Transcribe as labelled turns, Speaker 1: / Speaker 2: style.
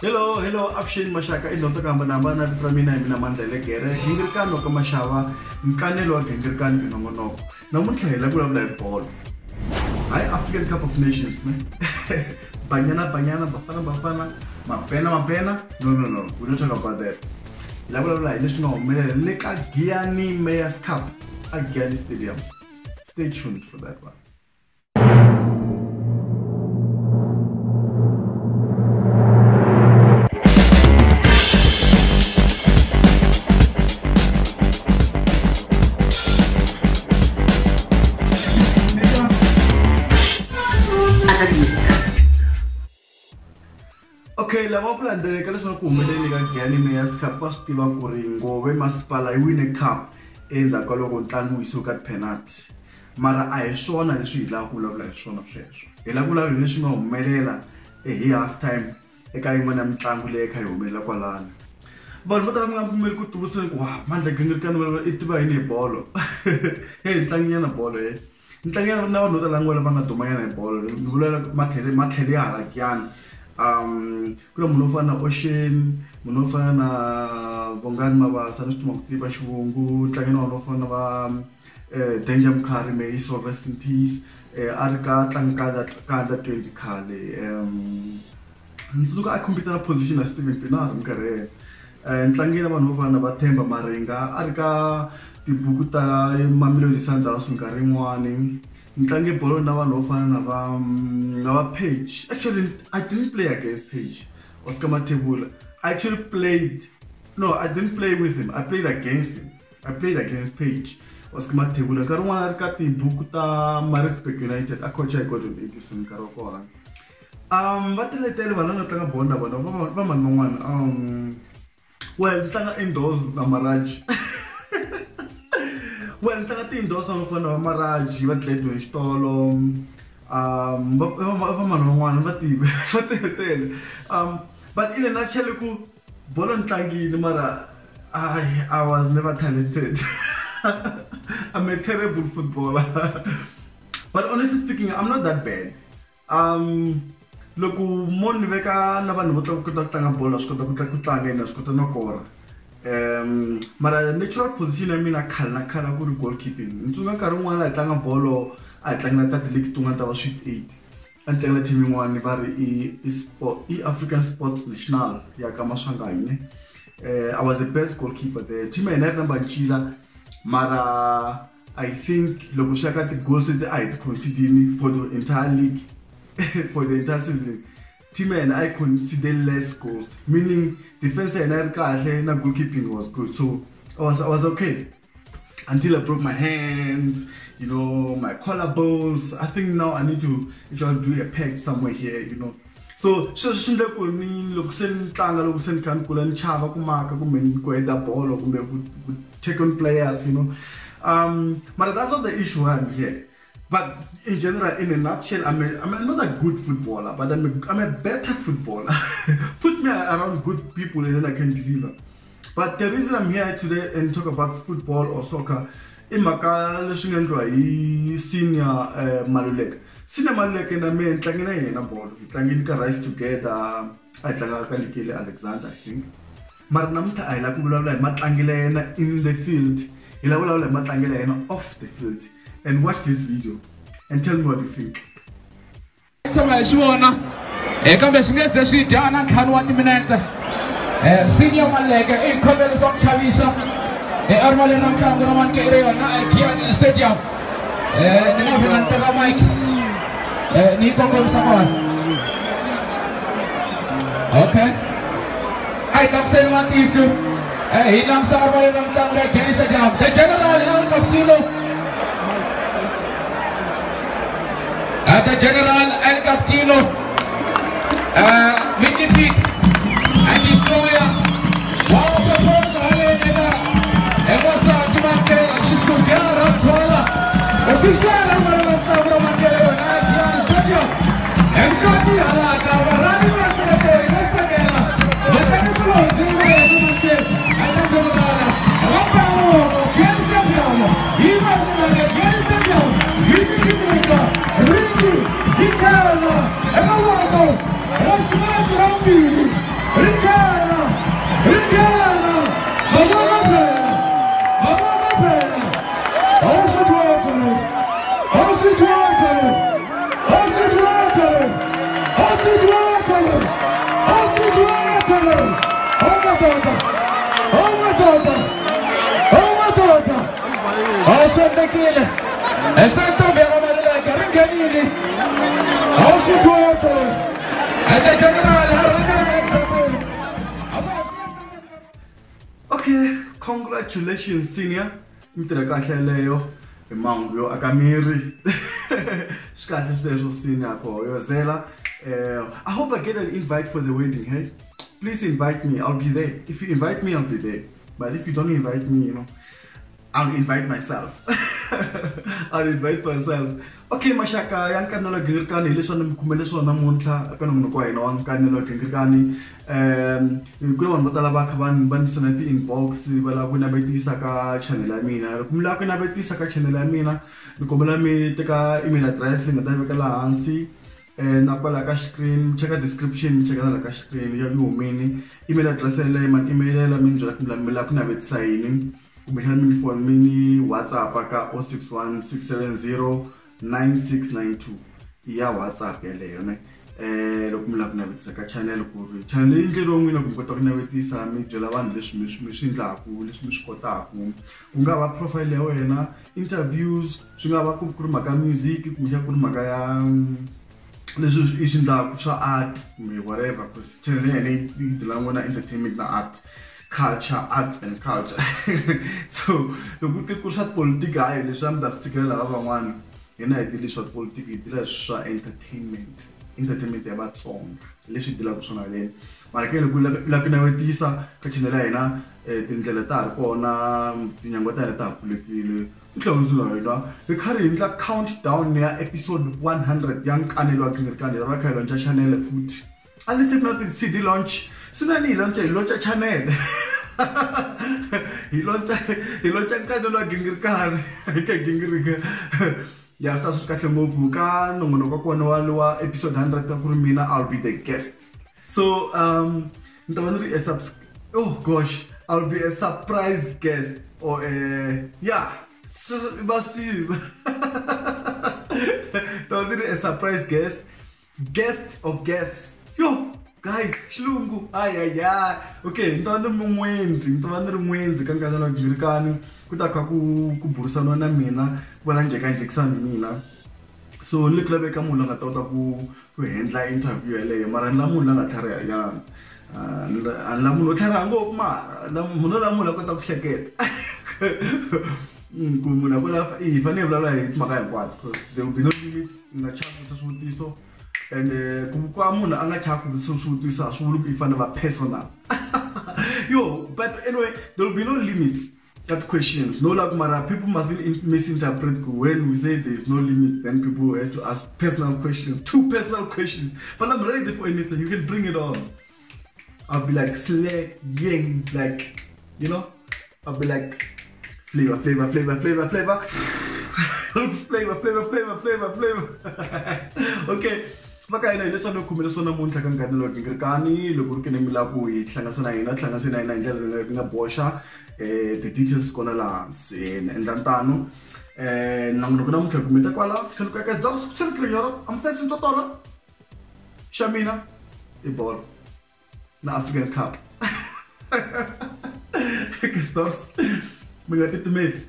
Speaker 1: Hello, Afshin Mashaka in Dr. Kambanabana, Tramina, and Mandla Gingirikani, Kamashava, Nkanelo, Gingirikani, Nomono. No one can level of that ball. I African Cup of Nations, Banyana, Bafana, Mapena. No, we don't talk about that. Level of like national Maluleke Giyani Mayor's Cup at Giyani Stadium. Stay tuned for that one. Okay, la mapula ndele kala sona ku humelela ka Giyani Mayor's Cup wa stiva ku ri Ngove Maspala I win a cup endzhaku ka loko ntlangu yi suka penalty mara a hi swona leswi hi lava ku vulavula hi swona sweswo hi lava ku vulavula leswi nga humelela hi half time eka yin'wana ya mitlangu leyi kha yi humelela kwalano vanhu vo tala mi nga pfumeli ku tumbuluxeni ku Mandla Gingirikani i tiva yini hi bolo hey ntlanginyana bolo ntlanginyana na vanhu vo tala ngwela va nga dumanyana hi bolo ni vulela matlhelo ya hala Giyani kuna munhu wo fana na Ocean, munhu wo fana na Bongani Mabasa ni swituma ku tiva xivungu tlangela vanhu vo fana va Danger Mkhari, may he so rest in peace. A ri ka tlanga ka under 20 khale ndzi luka a compete na position ya Steven Pienaar minkarhi ntlangela vanhu vo fana va Themba Marenga a ri ka tibuku ta Mamelodi Sundowns minkarhi yin'wani ntlange bolo na vanhu vo fana na va Page. Actually I didn't play against Page. Oscar Matebula. I actually played, no, I didn't play with him. I played against him. I played against Page. Oscar Matebula. Nkarhi wun'wana a ri ka tibuku ta Maritzburg United a coach a Gordon Egison nkarhi wa kona. Va teletele vanhu nga tlanga bolo na vona va mani van'wana well tlanga indoors na Maraj. Well, tlanga ti-indoors na vafana va Maraj va tletwe hi xitolo va mani van'wana va teletele but in a nutshell ku bolo ni tlangile mara I was never talented. I'm a terrible footballer. But honestly speaking, I'm not that bad. Loko mo ni veka na vanhu vo kota ku tlanga bolo swi kota ku tlanga ina swi kota no kora mara natural position ya mina khale ku ri goalkeeping ntsunga nkarhi wun'wana a hi tlanga bolo a hi tlangela ka ti-league tin'wana ta va sweet 8 a ni tlangela team yin'wana va ri i African Sports National ya ka Maswanganyi. I was the best goalkeeper there. Team ya hina yi ri namba ncila mara I think loko swi ya ka ti-goals leti a hi ti concedini for the entire league for the entire season team and I consider less goals, meaning defense and na goalkeeping was good. So I was okay until I broke my hands, you know, my collarbones. I think now I need to do a peg somewhere here, you know. So shinde ku ni loko sen tlanga loko sen kan kula ni chava ku maka kumbe ku heta ball kumbe ku take on players, you know. But that's not the issue I'm here. But in general, in a nutshell, I'm not a good footballer, but I'm a better footballer. Put me around good people and then I can deliver. But the reason I'm here today and talk about football or soccer, in Maka senior Maluleke. Senior Maluleke na me tlangina yena ball. Tlangini ka Rise Together, I tlanga ka Likile Alexander, I think. Mara namta I la ku vulavula hi matlangela yena in the field. Hi la vulavula hi matlangela yena off the field. And watch this video and tell me what you think.
Speaker 2: Senior Maluleke Ngove Maspala Armalena cameraman Kereo na Giyani Stadium Mike Ngove Maspala. Okay, I can say one issue. Hilang sa Armalena Giyani Stadium. The General El Capitino. The General El Capitino with defeat and destroyer. Wow, proposal Ruth Xihluke Ramothwala official Giyani Stadium. Mkati halaka warani masenateri Westagela Letani Kulozimwe Yadumase Anajonala Wapa Uomo Giyani Stadium Iman Nage Giyani Stadium Wiki Kinika Riki Nkanelo Ewawako Rasmas Rambiri
Speaker 1: Okay, congratulations, senior. Mtrakashaleyo, Mango, Akamiri. Scottish senior for Yozela. I hope I get an invite for the wedding, hey? Please invite me, I'll be there. If you invite me, I'll be there. But if you don't invite me, you know, I'll invite myself. I'll invite myself. Okay, Mashaka, Nkanelo Gingirikani, listen to Kumeleso Namunta, Akanumquaino, Nkanelo Gingirikani. You go on Matalabakaban, Bansanati in box, Valakuna Betisaka channel, Amina, Kumlakuna Betisaka channel, Amina, the Kumulami take a email address, in the Davikala Ansi, and Napalaka screen, check a description, check out a screen, you have mini email address, and email, I mean, Melakuna Bet signing. We have me for mini WhatsApp aka 061 670 9692. Yeah, WhatsApp ele lokumla kuna bitsaka channel ku channel indlelo ngwina ku kota kuna betisa mi jela vanhu leswi mi swi ndlaku leswi mi swi kotaku ku nga va profile ya wena interviews swi nga va ku ri maka music ku ya ku ri maka ya leswi i swi ndlaku swa art whatever because channel ya ni ndlela ngona entertainment na art. Culture, arts and culture. So, the good people shot politics, I the sham that's together over one. And I did short politics, it did entertainment. Entertainment about song. Let's see the Lakusona lane. Markel Lapinavitisa, Kachinelena, Tingelata, Pona, Tinangata, Puliki, Closula. We carry in countdown near episode 100. Young Nkanelo Gingirikani, Rakal and Channel food. And listen not the city launch. Sunani launch a channel. He launched Nkanelo Gingirikani. Yeah, after Sukacha move Mukan, no episode 100 I'll be the guest. So oh gosh, I'll be a surprise guest or yeah, a surprise guest or guest. Yo, guys, Xihluke, ay. Okay, ntwana mungwenzi Nkanelo Gingirikani kutaka ku burisana na mina vona njekisana mina. So ni klabe ka munhu nga tota ku handla interview yeleyo mara ni la munhu la nga tlhariha yana. La munhu o tlhariha ngopfu mara munhu la munhu a kota ku hleketa. Ku munhu a kota i fanele vulavula hi timhaka hinkwato because there will be no limits na chakutisa swivutiso. And kwa munhu a nga chaku swivutiso a swi vuli ku i fanele va personal. Yo, but anyway, there will be no limits at questions. No, like Mara, people mustn't misinterpret when we say there is no limit, then people have to ask personal questions, 2 personal questions. But I'm ready for anything, you can bring it on. I'll be like slaying, like, you know, I'll be like flavor. Okay. Maka ina ile tsona khumela sona muntlha ka Nkanelo Gingirikani loko ri kene milaku hi hlangasana hina ndlela nga boxa the details kona la endlantano nangu kuna muntlha kumeta kwala tlhelo ka ka dzaku ku tsena yoro am tsa sinto tola shamina e ball na African Cup ke stars menga titume